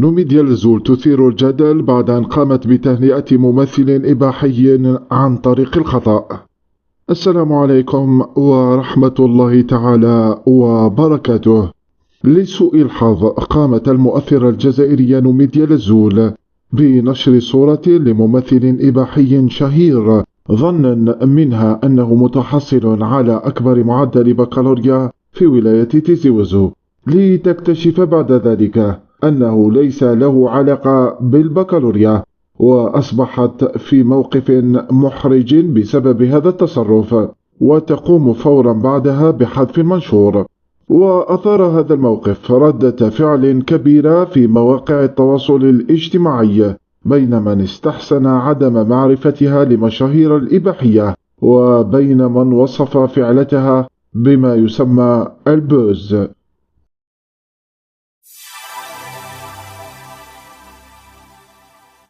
نوميديا الزول تثير الجدل بعد أن قامت بتهنئة ممثل إباحي عن طريق الخطأ. السلام عليكم ورحمة الله تعالى وبركاته. لسوء الحظ قامت المؤثرة الجزائرية نوميديا الزول بنشر صورة لممثل إباحي شهير ظنا منها أنه متحصل على أكبر معدل بكالوريا في ولاية تيزي وزو، لتكتشف بعد ذلك أنه ليس له علاقة بالبكالوريا، وأصبحت في موقف محرج بسبب هذا التصرف، وتقوم فورا بعدها بحذف المنشور. وأثار هذا الموقف ردة فعل كبيرة في مواقع التواصل الاجتماعي بين من استحسن عدم معرفتها لمشاهير الإباحية، وبين من وصف فعلتها بما يسمى البوز.